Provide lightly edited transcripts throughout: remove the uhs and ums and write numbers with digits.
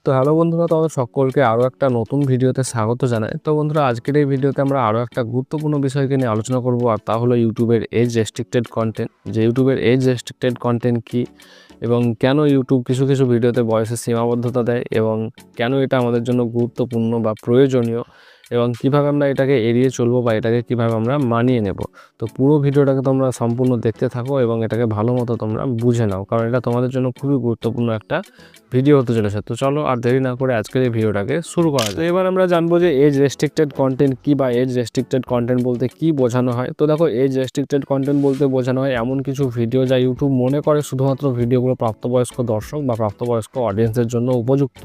তো হ্যালো বন্ধুরা, তোমাদের সকলকে আরও একটা নতুন ভিডিওতে স্বাগত জানাই। তো বন্ধুরা, আজকের এই ভিডিওতে আমরা আরও একটা গুরুত্বপূর্ণ বিষয়কে নিয়ে আলোচনা করব, আর তা হলো ইউটিউবের এজ রেস্ট্রিক্টেড কন্টেন্ট। যে ইউটিউবের এজ রেস্ট্রিক্টেড কন্টেন্ট কী এবং কেন ইউটিউব কিছু কিছু ভিডিওতে বয়সের সীমাবদ্ধতা দেয় এবং কেন এটা আমাদের জন্য গুরুত্বপূর্ণ বা প্রয়োজনীয় এবং কীভাবে আমরা এটাকে এড়িয়ে চলবো বা এটাকে কীভাবে আমরা মানিয়ে নেব। তো পুরো ভিডিওটাকে তোমরা সম্পূর্ণ দেখতে থাকো এবং এটাকে ভালো মতো তোমরা বুঝে নাও, কারণ এটা তোমাদের জন্য খুবই গুরুত্বপূর্ণ একটা ভিডিও হতে চলেছে। তো চলো আর দেরি না করে আজকের এই ভিডিওটাকে শুরু করা যায়। তো এবার আমরা জানবো যে এজ রেস্ট্রিক্টেড কন্টেন্ট কী বা এজ রেস্ট্রিক্টেড কন্টেন্ট বলতে কী বোঝানো হয়। তো দেখো, এজ রেস্ট্রিক্টেড কন্টেন্ট বলতে বোঝানো হয় এমন কিছু ভিডিও যা ইউটিউব মনে করে শুধুমাত্র ভিডিওগুলো প্রাপ্তবয়স্ক দর্শক বা প্রাপ্তবয়স্ক অডিয়েন্সের জন্য উপযুক্ত।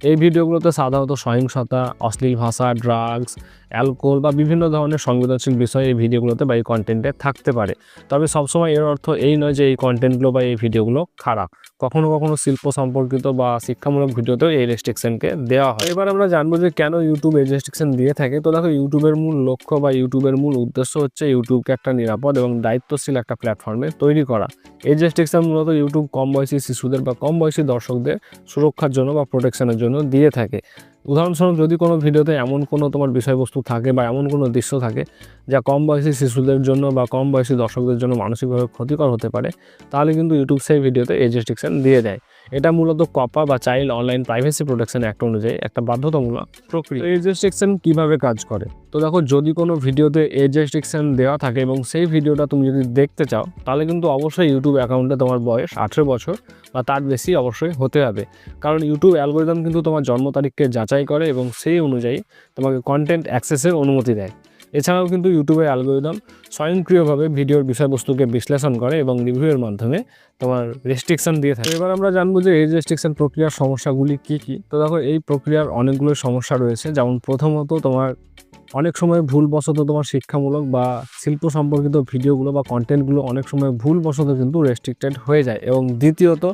এই ভিডিওগুলোতে সাধারণত সহিংসতা, অশ্লীল ভাষা, ড্রাগস, অ্যালকোহল বা বিভিন্ন ধরনের সংবেদনশীল বিষয় এই ভিডিওগুলোতে বা এই কন্টেন্টে থাকতে পারে। তবে সবসময় এর অর্থ এই নয় যে এই কন্টেন্টগুলো বা এই ভিডিওগুলো খারাপ। কখনো কখনো শিল্প সম্পর্কিত বা শিক্ষামূলক ভিডিওতেও এই রেস্ট্রিকশনকে দেওয়া হয়। এবার আমরা জানবো যে কেন ইউটিউব এই রেস্ট্রিকশন দিয়ে থাকে। তো দেখো, ইউটিউবের মূল লক্ষ্য বা ইউটিউবের মূল উদ্দেশ্য হচ্ছে ইউটিউবকে একটা নিরাপদ এবং দায়িত্বশীল একটা প্ল্যাটফর্মে তৈরি করা। এই রেস্ট্রিকশন মূলত ইউটিউব কম বয়সী শিশুদের বা কম বয়সী দর্শকদের সুরক্ষার জন্য বা প্রোটেকশনের জন্য দিয়ে থাকে। উদাহরণস্বরূপ, যদি কোনো ভিডিওতে এমন কোনো তোমার বিষয়বস্তু থাকে বা এমন কোনো দৃশ্য থাকে যা কম বয়সী শিশুদের জন্য বা কম বয়সী দর্শকদের জন্য মানসিকভাবে ক্ষতিকর হতে পারে, তাহলে কিন্তু ইউটিউব সেই ভিডিওতে এজ রেস্ট্রিকশন দিয়ে দেয়। এটা মূলত কপা বা child online privacy protection act অনুযায়ী একটা বাধ্যতামূলক প্রক্রিয়া। এজ রেস্ট্রিকশন কীভাবে কাজ করে? তো দেখো, যদি কোনো ভিডিওতে এজ রেস্ট্রিকশন দেওয়া থাকে এবং সেই ভিডিওটা তুমি যদি দেখতে চাও, তাহলে কিন্তু অবশ্যই ইউটিউব অ্যাকাউন্টে তোমার বয়স 18 বছর বা তার বেশি অবশ্যই হতে হবে। কারণ ইউটিউব অ্যালগোরিদম কিন্তু তোমার জন্ম তারিখকে যাচাই করে এবং সেই অনুযায়ী তোমাকে কন্টেন্ট অ্যাক্সেসের অনুমতি দেয়। এছাড়াও কিন্তু ইউটিউবের অ্যালগোরিদম স্বয়ংক্রিয়ভাবে ভিডিওর বিষয়বস্তুকে বিশ্লেষণ করে এবং রিভিউয়ের মাধ্যমে তোমার রেস্ট্রিকশন দিয়ে থাকে। এবার আমরা জানবো যে এই রেস্ট্রিকশন প্রক্রিয়ার সমস্যাগুলি কী কী। তো দেখো, এই প্রক্রিয়ার অনেকগুলো সমস্যা রয়েছে। যেমন প্রথমত, তোমার অনেক সময় ভুলবশত তোমার শিক্ষামূলক বা শিল্প সম্পর্কিত ভিডিওগুলো বা কন্টেন্টগুলো অনেক সময় ভুলবশত কিন্তু রেস্ট্রিক্টেড হয়ে যায়। এবং দ্বিতীয়ত,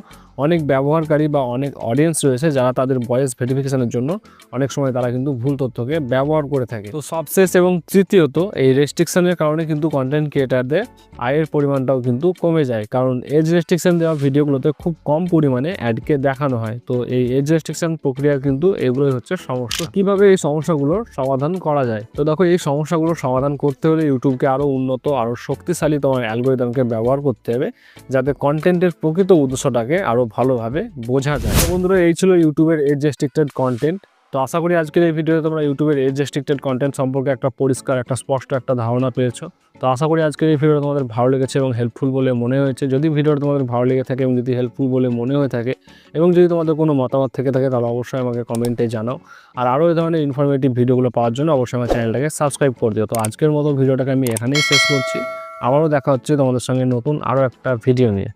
অনেক ব্যবহারকারী বা অনেক অডিয়েন্স রয়েছে যারা তাদের ভয়েস ভেরিফিকেশনের জন্য অনেক সময় তারা কিন্তু ভুল তথ্যকে ব্যবহার করে থাকে। তো সবশেষ এবং তৃতীয়ত, এই রেস্ট্রিকশনের কারণে কিন্তু কন্টেন্ট ক্রিয়েটারদের আয়ের পরিমাণটাও কিন্তু কমে যায়, কারণ এজ রেস্ট্রিকশন দেওয়া ভিডিওগুলোতে খুব কম পরিমাণে অ্যাডকে দেখানো হয়। তো এই এজ রেস্ট্রিকশন প্রক্রিয়া কিন্তু এগুলোই হচ্ছে সমস্যা। কিভাবে এই সমস্যাগুলোর সমাধান করা যায়? তো দেখো, এই সমস্যাগুলোর সমাধান করতে হলে ইউটিউবকে আরও উন্নত, আরও শক্তিশালী তোমার অ্যালগোরিদমকে ব্যবহার করতে হবে, যাতে কন্টেন্টের প্রকৃত উদ্দেশ্যটাকে আরও ভালোভাবে বোঝা যায়। তো বন্ধুরা, এই ছিল ইউটিউবের এজ রেস্ট্রিক্টেড কন্টেন্ট। তো আশা করি আজকের এই ভিডিওতে তোমরা ইউটিউবের এজ রেস্ট্রিক্টেড কন্টেন্ট সম্পর্কে একটা পরিষ্কার, একটা স্পষ্ট একটা ধারণা পেয়েছো। তো আশা করি আজকের এই ভিডিওটা তোমাদের ভালো লেগেছে এবং হেল্পফুল বলে মনে হয়েছে। যদি ভিডিওটা তোমাদের ভালো লেগে থাকে এবং যদি হেল্পফুল বলে মনে হয়ে থাকে এবং যদি তোমাদের কোনো মতামত থেকে থাকে, তাহলে অবশ্যই আমাকে কমেন্টে জানাও। আর আরও এই ধরনের ইনফরমেটিভ ভিডিওগুলো পাওয়ার জন্য অবশ্যই আমার চ্যানেলটাকে সাবস্ক্রাইব করে দিও। তো আজকের মতো ভিডিওটাকে আমি এখানেই শেষ করছি। আবারও দেখা হচ্ছে তোমাদের সঙ্গে নতুন আরও একটা ভিডিও নিয়ে।